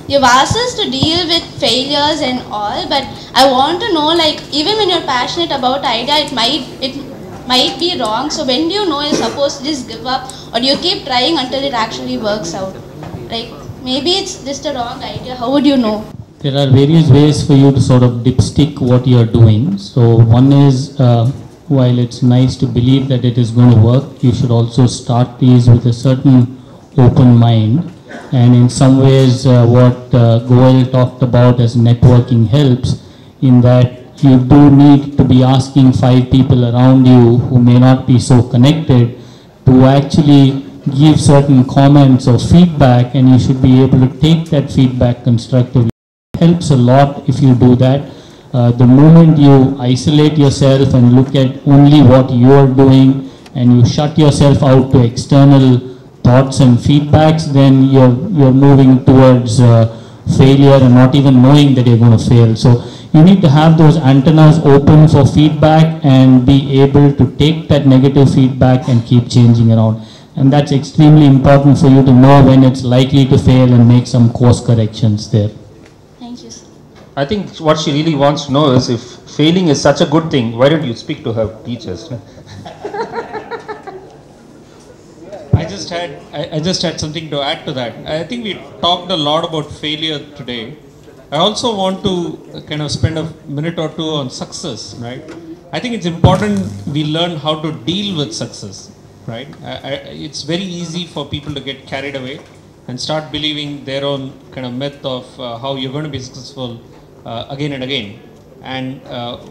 you've asked us to deal with failures and all, but I want to know, like, even when you're passionate about idea, it might be wrong. So when do you know you're supposed to just give up, or do you keep trying until it actually works out? Like, maybe it's just a wrong idea. How would you know? There are various ways for you to sort of dipstick what you are doing. So one is, while it's nice to believe that it is going to work, you should also start these with a certain open mind. And in some ways, what Goel talked about as networking helps, in that you do need to be asking 5 people around you who may not be so connected to actually give certain comments or feedback, and you should be able to take that feedback constructively. It helps a lot if you do that. The moment you isolate yourself and look at only what you are doing and you shut yourself out to external thoughts and feedbacks, then you're moving towards failure and not even knowing that you're going to fail. So you need to have those antennas open for feedback and be able to take that negative feedback and keep changing around. And that's extremely important for you to know when it's likely to fail and make some course corrections there. Thank you, sir. I think what she really wants to know is, if failing is such a good thing, why don't you speak to her teachers? I just had something to add to that. I think we talked a lot about failure today. I also want to kind of spend a minute or two on success, right? I think it's important we learn how to deal with success, right? It's very easy for people to get carried away and start believing their own kind of myth of how you're going to be successful again and again. And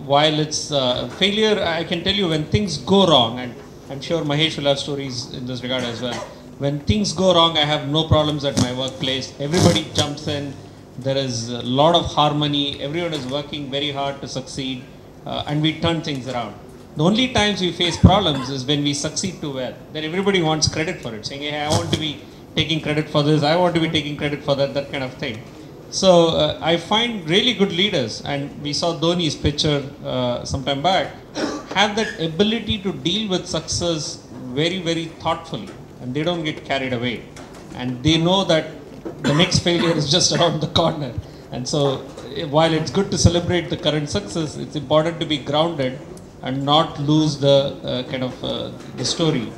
while it's failure, I can tell you when things go wrong, and I'm sure Mahesh will have stories in this regard as well. When things go wrong, I have no problems at my workplace. Everybody jumps in. There is a lot of harmony. Everyone is working very hard to succeed, and we turn things around. The only times we face problems is when we succeed too well. Then everybody wants credit for it, saying, hey, I want to be taking credit for this, I want to be taking credit for that, that kind of thing. So I find really good leaders, and we saw Dhoni's picture some time back, have that ability to deal with success very, very thoughtfully, and they don't get carried away. And they know that the next failure is just around the corner. And so while it's good to celebrate the current success, it's important to be grounded and not lose the the story.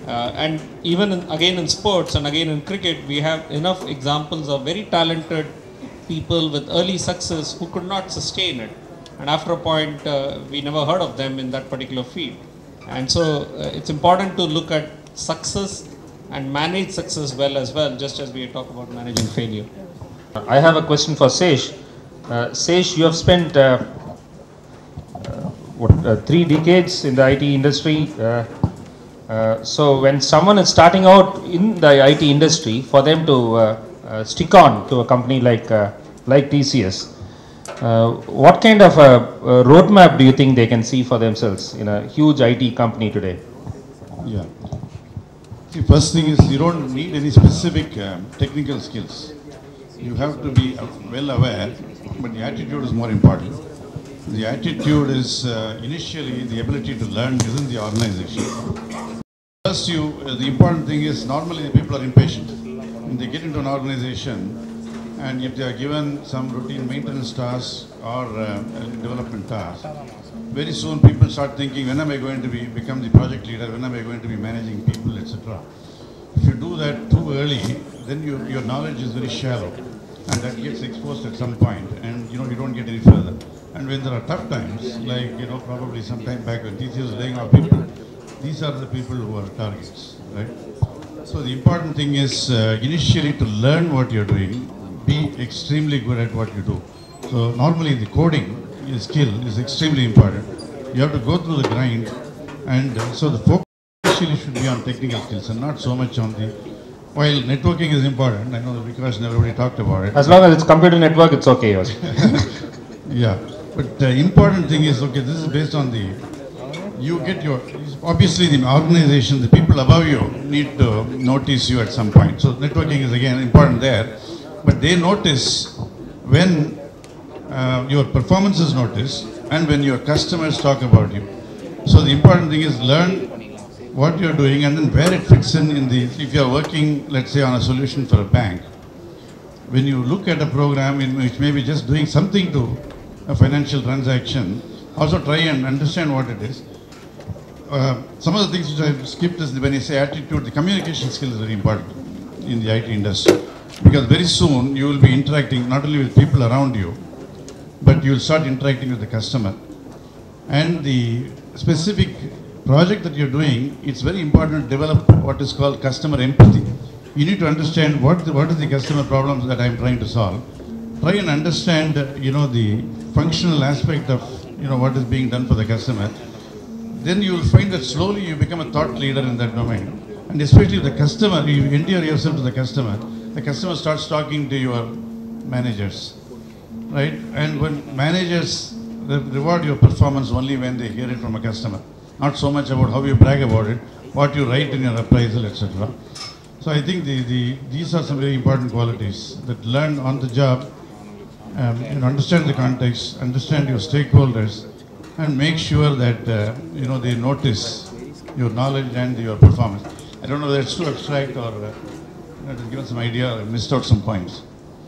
And even again in sports and again in cricket, we have enough examples of very talented people with early success who could not sustain it. And after a point, we never heard of them in that particular field. And so it's important to look at success and manage success well as well, just as we talk about managing failure. I have a question for Sesh. Sesh, you have spent 3 decades in the IT industry. So when someone is starting out in the IT industry, for them to stick on to a company like TCS, what kind of a roadmap do you think they can see for themselves in a huge IT company today? Yeah. The first thing is, you don't need any specific technical skills. You have to be well aware, but the attitude is more important. The attitude is initially the ability to learn within the organization. First, the important thing is, normally the people are impatient. When they get into an organization, and if they are given some routine maintenance tasks or development tasks, very soon people start thinking, when am I going to become the project leader, when am I going to be managing people, etc. If you do that too early, then your knowledge is very shallow, and that gets exposed at some point, and you don't get any further. And when there are tough times, like probably some time back when TCS was laying off people, these are the people who are targets, right? So the important thing is initially to learn what you're doing, be extremely good at what you do. So normally the coding skill is extremely important. You have to go through the grind, and so the focus initially should be on technical skills and not so much on the, while networking is important, I know that Vikas and everybody talked about it. As long as it's computer network, it's okay. Yeah, but the important thing is, okay, this is based on obviously the organization, the people above you need to notice you at some point. So networking is again important there, but they notice when your performance is noticed and when your customers talk about you. So the important thing is learn what you're doing and then where it fits in the, if you're working, let's say, on a solution for a bank, when you look at a program in which maybe just doing something to a financial transaction, also try and understand what it is. Some of the things which I skipped is when you say attitude, the communication skill is very important in the IT industry. Because very soon you will be interacting not only with people around you, but you will start interacting with the customer. And the specific project that you're doing, it's very important to develop what is called customer empathy. You need to understand what is the customer problems that I'm trying to solve. Try and understand, the functional aspect of, what is being done for the customer. Then you will find that slowly you become a thought leader in that domain. And especially the customer, you endear yourself to the customer starts talking to your managers, right? And when managers reward your performance only when they hear it from a customer, not so much about how you brag about it, what you write in your appraisal, etc. So I think these are some very important qualities that learn on the job, understand the context, understand your stakeholders, and make sure that they notice your knowledge and your performance. I don't know whether it's too abstract or just given some idea, I missed out some points.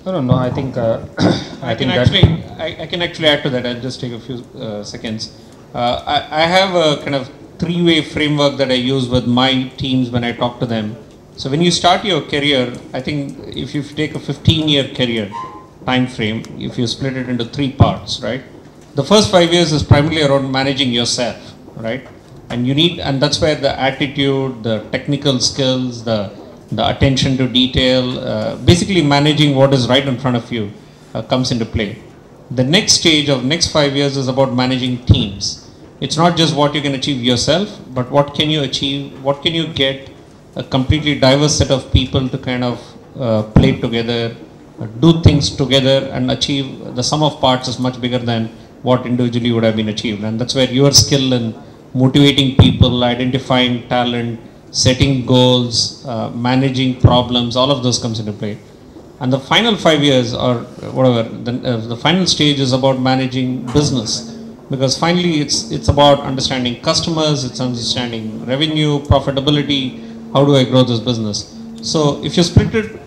No. I think I can actually add to that. I'll just take a few seconds. I have a kind of three-way framework that I use with my teams when I talk to them. So when you start your career, I think if you take a 15-year career time frame, if you split it into three parts, right? The first 5 years is primarily around managing yourself, right? And that's where the attitude, the technical skills, the attention to detail, basically managing what is right in front of you comes into play. The next stage of next 5 years is about managing teams. It's not just what you can achieve yourself, but what can you achieve, what can you get a completely diverse set of people to kind of play together, do things together and achieve. The sum of parts is much bigger than what individually would have been achieved. And that's where your skill in motivating people, identifying talent, setting goals, managing problems, all of those comes into play. And the final 5 years or whatever, the final stage is about managing business. Because finally it's about understanding customers, it's understanding revenue, profitability, how do I grow this business. So if you split it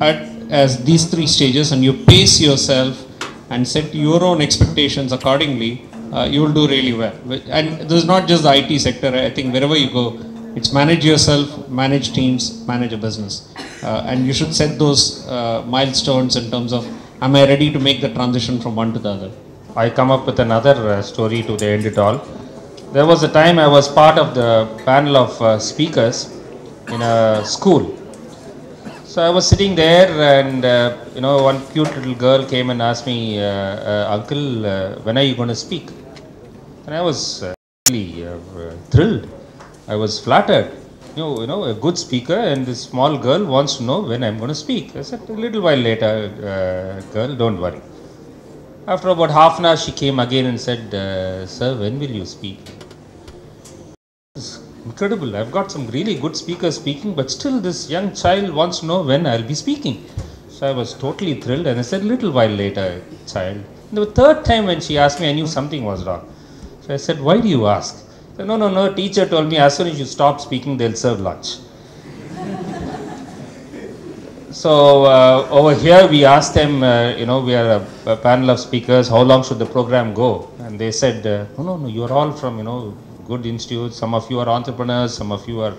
as these three stages and you pace yourself and set your own expectations accordingly, you will do really well. And this is not just the IT sector. I think wherever you go, it's manage yourself, manage teams, manage a business. And you should set those milestones in terms of, am I ready to make the transition from one to the other? I come up with another story to end it all. There was a time I was part of the panel of speakers in a school. So I was sitting there and one cute little girl came and asked me, Uncle, when are you going to speak? And I was really thrilled. I was flattered. A good speaker, and this small girl wants to know when I'm going to speak. I said, a little while later, girl, don't worry. After about half an hour, she came again and said, sir, when will you speak? It's incredible. I've got some really good speakers speaking, but still this young child wants to know when I'll be speaking. So I was totally thrilled, and I said, a little while later, child. And the third time when she asked me, I knew something was wrong. So I said, why do you ask? She said, no, teacher told me as soon as you stop speaking, they'll serve lunch. So over here we asked them, we are a panel of speakers, how long should the program go? And they said, no, you are all from, good institutes. Some of you are entrepreneurs, some of you are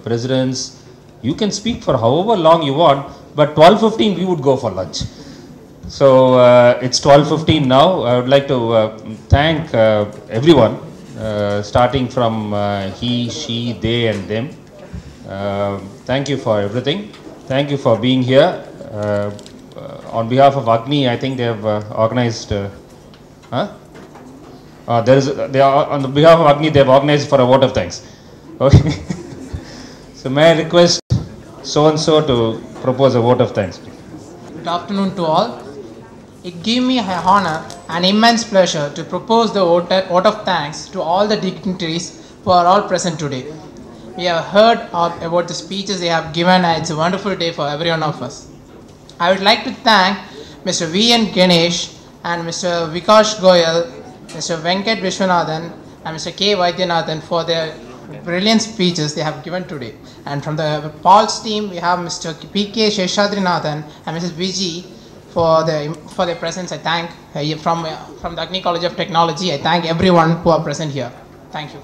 presidents. You can speak for however long you want, but 12:15 we would go for lunch. So it's 12:15 now. I would like to thank everyone, starting from he, she, they and them. Thank you for everything. Thank you for being here. On behalf of Agni, I think they have organized. On behalf of Agni, they have organized for a vote of thanks. Okay. So may I request so and so to propose a vote of thanks. Good afternoon to all. It gives me an honor and immense pleasure to propose the vote of thanks to all the dignitaries who are all present today. We have heard about the speeches they have given, and it's a wonderful day for every one of us. I would like to thank Mr. V.N. Ganesh and Mr. Vikash Goyal, Mr. Venkat Vishwanathan and Mr. K. Vaidyanathan for their brilliant speeches they have given today. And from the Paul's team, we have Mr. P.K. Sheshadrinathan and Mrs. Viji for their presence. I thank from the Agni College of Technology. I thank everyone who are present here. Thank you.